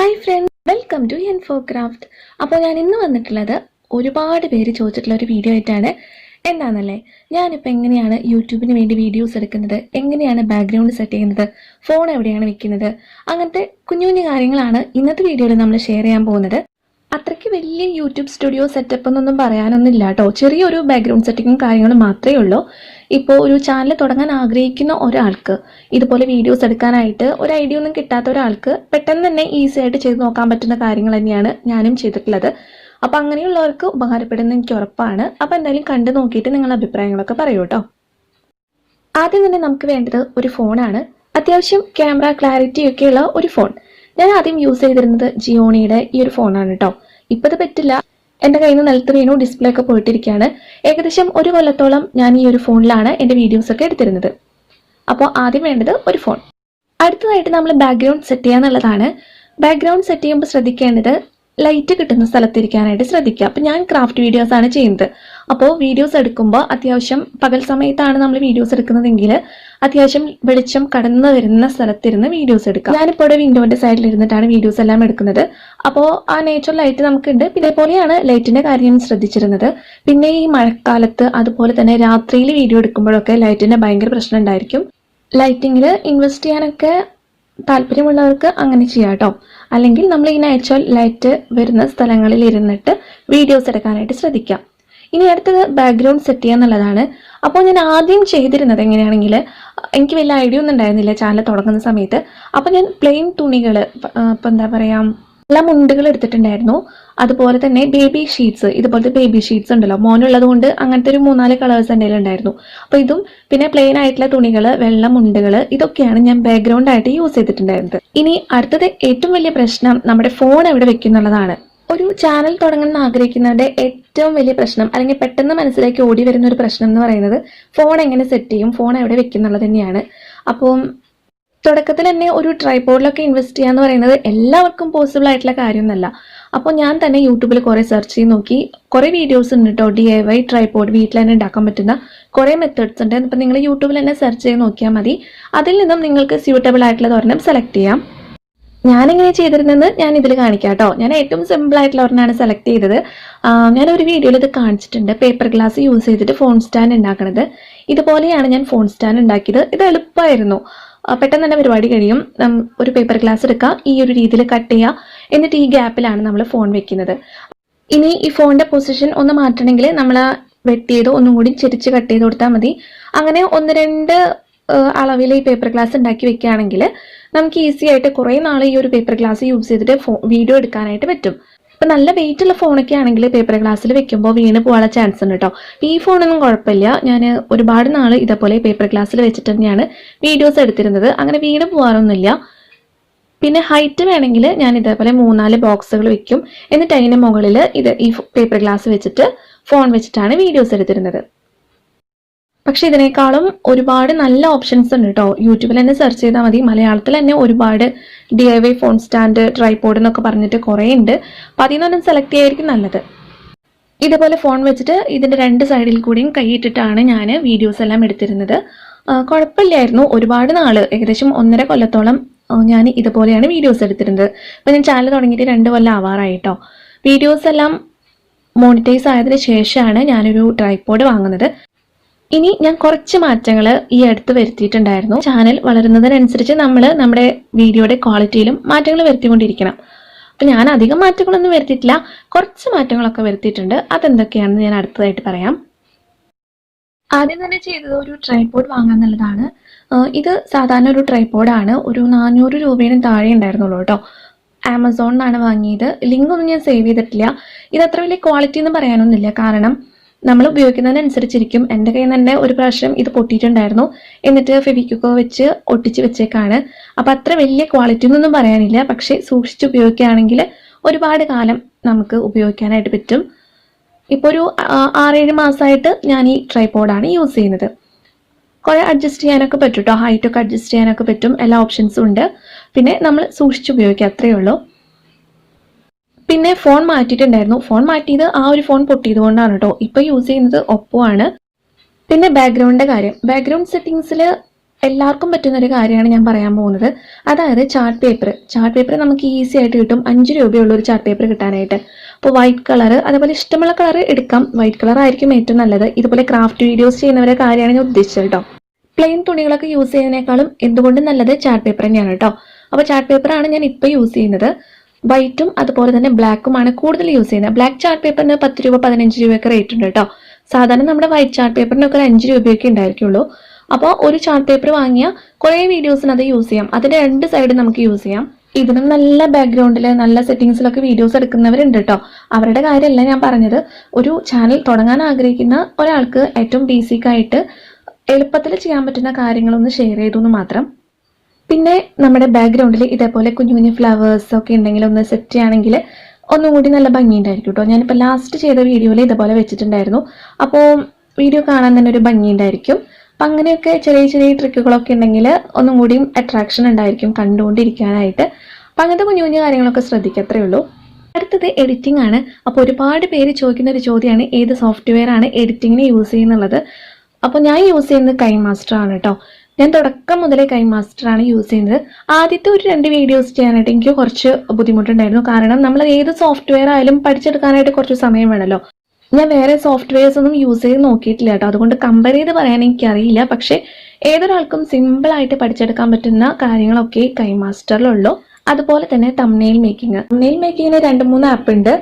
Hi friends, welcome to Infocraft. അപ്പോൾ ഞാൻ ഇന്ന് വന്നിട്ടുള്ളത് ഒരുപാട് പേര് ചോദിച്ചിട്ടുള്ള ഒരു വീഡിയോ ആയിട്ടാണ്. എന്താണെന്നല്ലേ, ഞാനിപ്പോൾ എങ്ങനെയാണ് യൂട്യൂബിന് വേണ്ടി വീഡിയോസ് എടുക്കുന്നത്, എങ്ങനെയാണ് ബാക്ക്ഗ്രൗണ്ട് സെറ്റ് ചെയ്യുന്നത്, ഫോൺ എവിടെയാണ് വെക്കുന്നത്, അങ്ങനത്തെ കുഞ്ഞു കുഞ്ഞു കാര്യങ്ങളാണ് ഇന്നത്തെ വീഡിയോയിൽ നമ്മൾ ഷെയർ ചെയ്യാൻ പോകുന്നത്. അത്രയ്ക്ക് വലിയ യൂട്യൂബ് സ്റ്റുഡിയോ സെറ്റപ്പ് എന്നൊന്നും പറയാനൊന്നുമില്ല കേട്ടോ. ചെറിയൊരു ബാക്ക്ഗ്രൗണ്ട് സെറ്റിങ്ങും കാര്യങ്ങളും മാത്രമേ ഉള്ളൂ. ഇപ്പോൾ ഒരു ചാനൽ തുടങ്ങാൻ ആഗ്രഹിക്കുന്ന ഒരാൾക്ക്, ഇതുപോലെ വീഡിയോസ് എടുക്കാനായിട്ട് ഒരു ഐഡിയ ഒന്നും കിട്ടാത്ത ഒരാൾക്ക് പെട്ടെന്ന് തന്നെ ഈസി ആയിട്ട് ചെയ്ത് നോക്കാൻ പറ്റുന്ന കാര്യങ്ങൾ തന്നെയാണ് ഞാനും ചെയ്തിട്ടുള്ളത്. അപ്പോൾ അങ്ങനെയുള്ളവർക്ക് ഉപകാരപ്പെടുന്ന എനിക്ക് ഉറപ്പാണ്. അപ്പോൾ എന്തായാലും കണ്ടു നോക്കിയിട്ട് നിങ്ങളുടെ അഭിപ്രായങ്ങളൊക്കെ പറയൂ കേട്ടോ. ആദ്യം തന്നെ നമുക്ക് വേണ്ടത് ഒരു ഫോണാണ്. അത്യാവശ്യം ക്യാമറ ക്ലാരിറ്റി ഒക്കെയുള്ള ഒരു ഫോൺ. ഞാൻ ആദ്യം യൂസ് ചെയ്തിരുന്നത് ജിയോണിയുടെ ഈ ഒരു ഫോണാണ് കേട്ടോ. ഇപ്പം ഇത് പറ്റില്ല, എൻ്റെ കയ്യിൽ നിന്ന് നിലത്ത് വീണു, ഡിസ്പ്ലേ ഒക്കെ പോയിട്ടിരിക്കുകയാണ്. ഏകദേശം ഒരു കൊല്ലത്തോളം ഞാൻ ഈ ഒരു ഫോണിലാണ് എൻ്റെ വീഡിയോസൊക്കെ എടുത്തിരുന്നത്. അപ്പോൾ ആദ്യം വേണ്ടത് ഒരു ഫോൺ. അടുത്തതായിട്ട് നമ്മൾ ബാക്ക്ഗ്രൗണ്ട് സെറ്റ് ചെയ്യാന്നുള്ളതാണ്. ബാക്ക്ഗ്രൗണ്ട് സെറ്റ് ചെയ്യുമ്പോൾ ശ്രദ്ധിക്കേണ്ടത് ലൈറ്റ് കിട്ടുന്ന സ്ഥലത്തിരിക്കാനായിട്ട് ശ്രദ്ധിക്കുക. അപ്പം ഞാൻ ക്രാഫ്റ്റ് വീഡിയോസ് ആണ് ചെയ്യുന്നത്. അപ്പോൾ വീഡിയോസ് എടുക്കുമ്പോൾ അത്യാവശ്യം പകൽ സമയത്താണ് നമ്മൾ വീഡിയോസ് എടുക്കുന്നതെങ്കിൽ അത്യാവശ്യം വെളിച്ചം കടന്നു വരുന്ന സ്ഥലത്തിരുന്ന് വീഡിയോസ് എടുക്കാം. ഞാനിപ്പോൾ ഇവിടെ വിൻഡോന്റെ സൈഡിൽ ഇരുന്നിട്ടാണ് വീഡിയോസ് എല്ലാം എടുക്കുന്നത്. അപ്പോൾ ആ നേച്ചുറൽ ലൈറ്റ് നമുക്കുണ്ട്. ഇതേപോലെയാണ് ലൈറ്റിന്റെ കാര്യം ശ്രദ്ധിച്ചിരുന്നത്. പിന്നെ ഈ മഴക്കാലത്ത് അതുപോലെ തന്നെ രാത്രിയിൽ വീഡിയോ എടുക്കുമ്പോഴൊക്കെ ലൈറ്റിന്റെ ഭയങ്കര പ്രശ്നം ഉണ്ടായിരിക്കും. ലൈറ്റിങ്ങിൽ ഇൻവെസ്റ്റ് ചെയ്യാനൊക്കെ താല്പര്യമുള്ളവർക്ക് അങ്ങനെ ചെയ്യാം കേട്ടോ. അല്ലെങ്കിൽ നമ്മൾ ഈ നാച്ചുറൽ ലൈറ്റ് വരുന്ന സ്ഥലങ്ങളിൽ ഇരുന്നിട്ട് വീഡിയോസ് എടുക്കാനായിട്ട് ശ്രദ്ധിക്കാം. ഇനി അടുത്തത് ബാക്ക്ഗ്രൗണ്ട് സെറ്റ് ചെയ്യുക എന്നുള്ളതാണ്. അപ്പോൾ ഞാൻ ആദ്യം ചെയ്തിരുന്നത് എങ്ങനെയാണെങ്കിൽ, എനിക്ക് വലിയ ഐഡിയ ഒന്നും ഉണ്ടായിരുന്നില്ല ചാനൽ തുടങ്ങുന്ന സമയത്ത്. അപ്പോൾ ഞാൻ പ്ലെയിൻ തുണികൾ, ഇപ്പം എന്താ പറയുക, എല്ലാ മുണ്ടുകൾ എടുത്തിട്ടുണ്ടായിരുന്നു. അതുപോലെ തന്നെ ബേബി ഷീറ്റ്സ്, ഇതുപോലത്തെ ബേബി ഷീറ്റ്സ് ഉണ്ടല്ലോ, മോനുള്ളത് കൊണ്ട് അങ്ങനത്തെ ഒരു 3-4 കളേഴ്സ് എൻ്റെ ഉണ്ടായിരുന്നു. അപ്പോൾ ഇതും പിന്നെ പ്ലെയിൻ ആയിട്ടുള്ള തുണികൾ, വെള്ള മുണ്ടുകൾ, ഇതൊക്കെയാണ് ഞാൻ ബാക്ക്ഗ്രൗണ്ട് ആയിട്ട് യൂസ് ചെയ്തിട്ടുണ്ടായിരുന്നത്. ഇനി അടുത്തത് ഏറ്റവും വലിയ പ്രശ്നം നമ്മുടെ ഫോൺ എവിടെ വെക്കുന്നുള്ളതാണ്. ഒരു ചാനൽ തുടങ്ങണമെന്ന് ആഗ്രഹിക്കുന്നവരുടെ ഏറ്റവും വലിയ പ്രശ്നം, അല്ലെങ്കിൽ പെട്ടെന്ന് മനസ്സിലേക്ക് ഓടി വരുന്ന ഒരു പ്രശ്നം എന്ന് പറയുന്നത് ഫോൺ എങ്ങനെ സെറ്റ് ചെയ്യും, ഫോൺ എവിടെ വെക്കുന്നുള്ളത് തന്നെയാണ്. അപ്പോൾ തുടക്കത്തിൽ തന്നെ ഒരു ട്രൈപോഡിലൊക്കെ ഇൻവെസ്റ്റ് ചെയ്യുക എന്ന് പറയുന്നത് എല്ലാവർക്കും പോസിബിൾ ആയിട്ടുള്ള കാര്യമൊന്നുമല്ല. അപ്പോൾ ഞാൻ തന്നെ യൂട്യൂബിൽ കുറേ സെർച്ച് ചെയ്ത് നോക്കി. കുറേ വീഡിയോസ് ഉണ്ട് കേട്ടോ, DIY ട്രൈപോഡ് വീട്ടിൽ തന്നെ ഉണ്ടാക്കാൻ പറ്റുന്ന കുറേ മെത്തേഡ്സ് ഉണ്ട്. ഇപ്പം നിങ്ങൾ യൂട്യൂബിൽ തന്നെ സെർച്ച് ചെയ്ത് നോക്കിയാൽ മതി. അതിൽ നിന്നും നിങ്ങൾക്ക് സ്യൂട്ടബിൾ ആയിട്ടുള്ള ഒരെണ്ണം സെലക്ട് ചെയ്യാം. ഞാനെങ്ങനെ ചെയ്തിരുന്നെന്ന് ഞാൻ ഇതിൽ കാണിക്കാം കേട്ടോ. ഞാൻ ഏറ്റവും സിമ്പിൾ ആയിട്ടുള്ള ഒരെണ്ണമാണ് സെലക്ട് ചെയ്തത്. ഞാനൊരു വീഡിയോയിൽ ഇത് കാണിച്ചിട്ടുണ്ട്, പേപ്പർ ഗ്ലാസ് യൂസ് ചെയ്തിട്ട് ഫോൺ സ്റ്റാൻഡ് ഉണ്ടാക്കണത്. ഇതുപോലെയാണ് ഞാൻ ഫോൺ സ്റ്റാൻഡ് ഉണ്ടാക്കിയത്. ഇത് എളുപ്പമായിരുന്നു, പെട്ടെന്ന് തന്നെ പരിപാടി കഴിയും. ഒരു പേപ്പർ ഗ്ലാസ് എടുക്കുക, ഈ ഒരു രീതിയിൽ കട്ട് ചെയ്യുക, എന്നിട്ട് ഈ ഗ്യാപ്പിലാണ് നമ്മൾ ഫോൺ വെക്കുന്നത്. ഇനി ഈ ഫോണിന്റെ പൊസിഷൻ ഒന്ന് മാറ്റണമെങ്കിൽ നമ്മൾ വെട്ടിയത് ഒന്നും കൂടി ചെരിച്ച് കട്ട് ചെയ്ത് കൊടുത്താൽ മതി. അങ്ങനെ 1-2 അളവിൽ ഈ പേപ്പർ ഗ്ലാസ് ഉണ്ടാക്കി വെക്കുകയാണെങ്കിൽ നമുക്ക് ഈസി ആയിട്ട് കുറേ നാൾ ഈ ഒരു പേപ്പർ ഗ്ലാസ് യൂസ് ചെയ്തിട്ട് വീഡിയോ എടുക്കാനായിട്ട് പറ്റും. ഇപ്പം നല്ല വെയിറ്റ് ഉള്ള ഫോണൊക്കെ ആണെങ്കിൽ പേപ്പർ ഗ്ലാസ്സിൽ വെക്കുമ്പോൾ വീണ് പോകാനുള്ള ചാൻസ് ഉണ്ട് കേട്ടോ. ഈ ഫോണൊന്നും കുഴപ്പമില്ല. ഞാൻ ഒരുപാട് നാൾ ഇതേപോലെ പേപ്പർ ഗ്ലാസ്സിൽ വെച്ചിട്ട് തന്നെയാണ് വീഡിയോസ് എടുത്തിരുന്നത്. അങ്ങനെ വീണ് പോകാറൊന്നുമില്ല. പിന്നെ ഹൈറ്റ് വേണമെങ്കിൽ ഞാൻ ഇതേപോലെ 3-4 ബോക്സുകൾ വെക്കും. എന്നിട്ട് അതിൻ്റെ മുകളിൽ ഈ പേപ്പർ ഗ്ലാസ് വെച്ചിട്ട് ഫോൺ വെച്ചിട്ടാണ് വീഡിയോസ് എടുത്തിരുന്നത്. പക്ഷെ ഇതിനേക്കാളും ഒരുപാട് നല്ല ഓപ്ഷൻസ് ഉണ്ട് കേട്ടോ. യൂട്യൂബിൽ തന്നെ സെർച്ച് ചെയ്താൽ മതി. മലയാളത്തിൽ തന്നെ ഒരുപാട് DIY ഫോൺ സ്റ്റാൻഡ്, ട്രൈപോഡ് എന്നൊക്കെ പറഞ്ഞിട്ട് കുറേ ഉണ്ട്. അപ്പോൾ അതിൽ നിന്നൊന്നും സെലക്ട് ചെയ്യായിരിക്കും നല്ലത്. ഇതേപോലെ ഫോൺ വെച്ചിട്ട് ഇതിൻ്റെ 2 സൈഡിൽ കൂടിയും കൈയിട്ടിട്ടാണ് ഞാൻ വീഡിയോസ് എല്ലാം എടുത്തിരുന്നത്. കുഴപ്പമില്ലായിരുന്നു. ഒരുപാട് നാൾ, ഏകദേശം 1.5 കൊല്ലത്തോളം ഞാൻ ഇതുപോലെയാണ് വീഡിയോസ് എടുത്തിരുന്നത്. അപ്പോൾ ഞാൻ ചാനൽ തുടങ്ങിയിട്ട് 2 കൊല്ലം ആവാറായി കേട്ടോ. വീഡിയോസ് എല്ലാം മോണിറ്റൈസ് ആയതിനു ശേഷമാണ് ഞാനൊരു ട്രൈപോഡ് വാങ്ങുന്നത്. ഇനി ഞാൻ കുറച്ച് മാറ്റങ്ങൾ ഈ അടുത്ത് വരുത്തിയിട്ടുണ്ടായിരുന്നു. ചാനൽ വളരുന്നതിനനുസരിച്ച് നമ്മൾ നമ്മുടെ വീഡിയോയുടെ ക്വാളിറ്റിയിലും മാറ്റങ്ങൾ വരുത്തിക്കൊണ്ടിരിക്കണം. അപ്പം ഞാൻ അധികം മാറ്റങ്ങളൊന്നും വരുത്തിയിട്ടില്ല, കുറച്ച് മാറ്റങ്ങളൊക്കെ വരുത്തിയിട്ടുണ്ട്. അതെന്തൊക്കെയാണെന്ന് ഞാൻ അടുത്തതായിട്ട് പറയാം. ആദ്യം തന്നെ ചെയ്തത് ഒരു ട്രൈപോഡ് വാങ്ങാന്നുള്ളതാണ്. ഇത് സാധാരണ ഒരു ട്രൈപോഡാണ്. ഒരു 400 രൂപയുടെ താഴെ ഉണ്ടായിരുന്നുള്ളൂ കേട്ടോ. ആമസോണിനാണ് വാങ്ങിയത്. ലിങ്ക് ഒന്നും ഞാൻ സേവ് ചെയ്തിട്ടില്ല. ഇത് അത്ര വലിയ ക്വാളിറ്റി എന്ന് പറയാനൊന്നുമില്ല, കാരണം നമ്മൾ ഉപയോഗിക്കുന്നതിനനുസരിച്ചിരിക്കും. എൻ്റെ കയ്യിൽ നിന്ന് തന്നെ ഒരു പ്രാവശ്യം ഇത് പൊട്ടിയിട്ടുണ്ടായിരുന്നു. എന്നിട്ട് ഫെവിക്വിക്ക് വെച്ച് ഒട്ടിച്ച് വെച്ചേക്കാണ്. അപ്പം അത്ര വലിയ ക്വാളിറ്റി ഒന്നും പറയാനില്ല. പക്ഷേ സൂക്ഷിച്ച് ഉപയോഗിക്കുകയാണെങ്കിൽ ഒരുപാട് കാലം നമുക്ക് ഉപയോഗിക്കാനായിട്ട് പറ്റും. ഇപ്പോൾ ഒരു 6-7 മാസമായിട്ട് ഞാൻ ഈ ട്രൈപോഡാണ് യൂസ് ചെയ്യുന്നത്. കുറേ അഡ്ജസ്റ്റ് ചെയ്യാനൊക്കെ പറ്റും കേട്ടോ. ഹൈറ്റൊക്കെ അഡ്ജസ്റ്റ് ചെയ്യാനൊക്കെ പറ്റും. എല്ലാ ഓപ്ഷൻസും ഉണ്ട്. പിന്നെ നമ്മൾ സൂക്ഷിച്ച് ഉപയോഗിക്കുക, അത്രയേ ഉള്ളൂ. പിന്നെ ഫോൺ മാറ്റിയിട്ടുണ്ടായിരുന്നു. ഫോൺ മാറ്റിയത് ആ ഒരു ഫോൺ പൊട്ടിയത് കൊണ്ടാണ് കേട്ടോ. ഇപ്പോൾ യൂസ് ചെയ്യുന്നത് ഒപ്പോ ആണ്. പിന്നെ ബാക്ക്ഗ്രൗണ്ടിൻ്റെ കാര്യം, ബാക്ക്ഗ്രൗണ്ട് സെറ്റിങ്സിൽ എല്ലാവർക്കും പറ്റുന്ന ഒരു കാര്യമാണ് ഞാൻ പറയാൻ പോകുന്നത്. അതായത് ചാർട്ട് പേപ്പർ നമുക്ക് ഈസി ആയിട്ട് കിട്ടും. 5 രൂപയുള്ള ഒരു ചാർട്ട് പേപ്പർ കിട്ടാനായിട്ട്. അപ്പോൾ വൈറ്റ് കളർ, അതേപോലെ ഇഷ്ടമുള്ള കളർ എടുക്കാം. വൈറ്റ് കളർ ആയിരിക്കും ഏറ്റവും നല്ലത്. ഇതുപോലെ ക്രാഫ്റ്റ് വീഡിയോസ് ചെയ്യുന്നവരെ കാര്യമാണ് ഞാൻ ഉദ്ദേശിച്ചത് കേട്ടോ. പ്ലെയിൻ തുണികളൊക്കെ യൂസ് ചെയ്യുന്നതിനേക്കാളും എന്തുകൊണ്ടും നല്ലത് ചാർട്ട് പേപ്പർ തന്നെയാണ് കേട്ടോ. അപ്പോൾ ചാർട്ട് പേപ്പറാണ് ഞാൻ ഇപ്പോൾ യൂസ് ചെയ്യുന്നത്. വൈറ്റും അതുപോലെ തന്നെ ബ്ലാക്കുമാണ് കൂടുതൽ യൂസ് ചെയ്യുന്നത്. ബ്ലാക്ക് ചാർട്ട് പേപ്പറിന് 10 രൂപ 15 രൂപയൊക്കെ റേറ്റ് ഉണ്ട് കേട്ടോ. സാധാരണ നമ്മുടെ വൈറ്റ് ചാർട്ട് പേപ്പറിനൊക്കെ ഒരു 5 രൂപയൊക്കെ ഉണ്ടായിരിക്കുള്ളൂ. അപ്പോൾ ഒരു ചാർട്ട് പേപ്പർ വാങ്ങിയാൽ കുറേ വീഡിയോസിന് അത് യൂസ് ചെയ്യാം. അതിന്റെ 2 സൈഡ് നമുക്ക് യൂസ് ചെയ്യാം. ഇതിനും നല്ല ബാക്ക്ഗ്രൗണ്ടിൽ നല്ല സെറ്റിംഗ്സിലൊക്കെ വീഡിയോസ് എടുക്കുന്നവരുണ്ട് കേട്ടോ. അവരുടെ കാര്യമല്ല ഞാൻ പറഞ്ഞത്. ഒരു ചാനൽ തുടങ്ങാൻ ആഗ്രഹിക്കുന്ന ഒരാൾക്ക് ഏറ്റവും ബേസിക് ആയിട്ട് എളുപ്പത്തിൽ ചെയ്യാൻ പറ്റുന്ന കാര്യങ്ങളൊന്ന് ഷെയർ ചെയ്തു എന്ന് മാത്രം. പിന്നെ നമ്മുടെ ബാക്ക്ഗ്രൗണ്ടിൽ ഇതേപോലെ കുഞ്ഞു കുഞ്ഞു ഫ്ലവേഴ്സ് ഒക്കെ ഉണ്ടെങ്കിൽ ഒന്ന് സെറ്റ് ചെയ്യുകയാണെങ്കിൽ ഒന്നും കൂടി നല്ല ഭംഗിയുണ്ടായിരിക്കും കേട്ടോ. ഞാനിപ്പോൾ ലാസ്റ്റ് ചെയ്ത വീഡിയോയിൽ ഇതേപോലെ വെച്ചിട്ടുണ്ടായിരുന്നു. അപ്പോൾ വീഡിയോ കാണാൻ തന്നെ ഒരു ഭംഗിയുണ്ടായിരിക്കും. അപ്പം അങ്ങനെയൊക്കെ ചെറിയ ചെറിയ ട്രിക്കുകളൊക്കെ ഉണ്ടെങ്കിൽ ഒന്നും കൂടിയും അട്രാക്ഷൻ ഉണ്ടായിരിക്കും കണ്ടുകൊണ്ടിരിക്കാനായിട്ട്. അപ്പം അങ്ങനത്തെ കുഞ്ഞു കുഞ്ഞു കാര്യങ്ങളൊക്കെ ശ്രദ്ധിക്കുക, അത്രയേ ഉള്ളൂ. അടുത്തത് എഡിറ്റിംഗ് ആണ്. അപ്പോൾ ഒരുപാട് പേര് ചോദിക്കുന്ന ഒരു ചോദ്യമാണ് ഏത് സോഫ്റ്റ്വെയർ ആണ് എഡിറ്റിങ്ങിന് യൂസ് ചെയ്യുന്നുള്ളത്. അപ്പോൾ ഞാൻ യൂസ് ചെയ്യുന്നത് കൈമാസ്റ്റർ ആണ് കേട്ടോ. ഞാൻ തുടക്കം മുതലേ കൈമാസ്റ്ററാണ് യൂസ് ചെയ്യുന്നത്. ആദ്യത്തെ ഒരു 2 വീഡിയോസ് ചെയ്യാനായിട്ട് എനിക്ക് കുറച്ച് ബുദ്ധിമുട്ടുണ്ടായിരുന്നു. കാരണം നമ്മൾ ഏത് സോഫ്റ്റ്വെയർ ആയാലും പഠിച്ചെടുക്കാനായിട്ട് കുറച്ച് സമയം വേണമല്ലോ. ഞാൻ വേറെ സോഫ്റ്റ്വെയർസ് ഒന്നും യൂസ് ചെയ്ത് നോക്കിയിട്ടില്ല കേട്ടോ. അതുകൊണ്ട് കമ്പയർ ചെയ്ത് പറയാൻ എനിക്കറിയില്ല. പക്ഷേ ഏതൊരാൾക്കും സിമ്പിളായിട്ട് പഠിച്ചെടുക്കാൻ പറ്റുന്ന കാര്യങ്ങളൊക്കെ കൈമാസ്റ്ററിലുള്ളൂ. അതുപോലെ തന്നെ തംബ്നെയിൽ മേക്കിങ്ങിന് 2-3 ആപ്പ് ഉണ്ട്.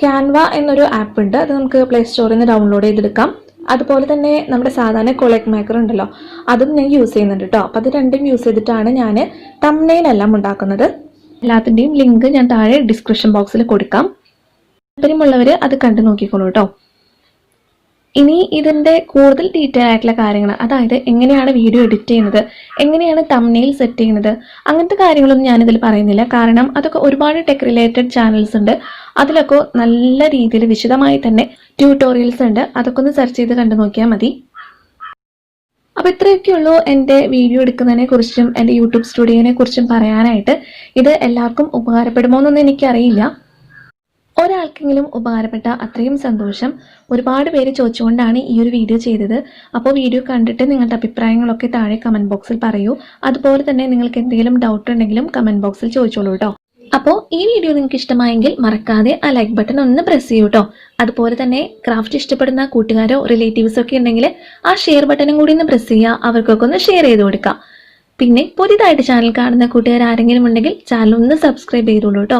ക്യാൻവ എന്നൊരു ആപ്പ് ഉണ്ട്. അത് നമുക്ക് പ്ലേ സ്റ്റോറിൽ നിന്ന് ഡൗൺലോഡ് ചെയ്തെടുക്കാം. അതുപോലെ തന്നെ നമ്മുടെ സാധാരണ കൊളക് മേക്കർ ഉണ്ടല്ലോ, അതും ഞാൻ യൂസ് ചെയ്യുന്നുണ്ട് കേട്ടോ. അപ്പം അത് രണ്ടും യൂസ് ചെയ്തിട്ടാണ് ഞാൻ തംബ്നെയിൽ എല്ലാം ഉണ്ടാക്കുന്നത്. എല്ലാത്തിൻ്റെയും ലിങ്ക് ഞാൻ താഴെ ഡിസ്ക്രിപ്ഷൻ ബോക്സിൽ കൊടുക്കാം. താല്പര്യമുള്ളവർ അത് കണ്ടു നോക്കിക്കോളൂ കേട്ടോ. ഇനി ഇതിൻ്റെ കൂടുതൽ ഡീറ്റെയിൽ ആയിട്ടുള്ള കാര്യങ്ങൾ, അതായത് എങ്ങനെയാണ് വീഡിയോ എഡിറ്റ് ചെയ്യുന്നത്, എങ്ങനെയാണ് തംബ്നെയിൽ സെറ്റ് ചെയ്യുന്നത്, അങ്ങനത്തെ കാര്യങ്ങളൊന്നും ഞാനിതിൽ പറയുന്നില്ല. കാരണം അതൊക്കെ ഒരുപാട് ടെക് റിലേറ്റഡ് ചാനൽസ് ഉണ്ട്. അതിലൊക്കെ നല്ല രീതിയിൽ വിശദമായി തന്നെ ട്യൂട്ടോറിയൽസ് ഉണ്ട്. അതൊക്കെ ഒന്ന് സെർച്ച് ചെയ്ത് കണ്ടു നോക്കിയാൽ മതി. അപ്പോൾ ഇത്രയൊക്കെയുള്ളൂ എൻ്റെ വീഡിയോ എടുക്കുന്നതിനെ കുറിച്ചും എൻ്റെ യൂട്യൂബ് സ്റ്റുഡിയോനെ കുറിച്ചും പറയാനായിട്ട്. ഇത് എല്ലാവർക്കും ഉപകാരപ്പെടുമോ എന്നൊന്നും എനിക്കറിയില്ല. ഒരാൾക്കെങ്കിലും ഉപകാരപ്പെട്ട അത്രയും സന്തോഷം. ഒരുപാട് പേര് ചോദിച്ചുകൊണ്ടാണ് ഈ ഒരു വീഡിയോ ചെയ്തത്. അപ്പോൾ വീഡിയോ കണ്ടിട്ട് നിങ്ങളുടെ അഭിപ്രായങ്ങളൊക്കെ താഴെ കമൻറ്റ് ബോക്സിൽ പറയൂ. അതുപോലെ തന്നെ നിങ്ങൾക്ക് എന്തെങ്കിലും ഡൗട്ട് ഉണ്ടെങ്കിലും കമൻറ്റ് ബോക്സിൽ ചോദിച്ചോളൂ കേട്ടോ. അപ്പോൾ ഈ വീഡിയോ നിങ്ങൾക്ക് ഇഷ്ടമായെങ്കിൽ മറക്കാതെ ആ ലൈക്ക് ബട്ടൺ ഒന്ന് പ്രസ് ചെയ്യൂ കേട്ടോ. അതുപോലെ തന്നെ ക്രാഫ്റ്റ് ഇഷ്ടപ്പെടുന്ന കൂട്ടുകാരോ റിലേറ്റീവ്സോ ഒക്കെ ഉണ്ടെങ്കിൽ ആ ഷെയർ ബട്ടണും കൂടി ഒന്ന് പ്രസ് ചെയ്യുക. അവർക്കൊക്കെ ഒന്ന് ഷെയർ ചെയ്ത് കൊടുക്കാം. പിന്നെ പുതിയതായിട്ട് ചാനൽ കാണുന്ന കൂട്ടുകാർ ആരെങ്കിലും ഉണ്ടെങ്കിൽ ചാനൽ ഒന്ന് സബ്സ്ക്രൈബ് ചെയ്തോളൂ കേട്ടോ.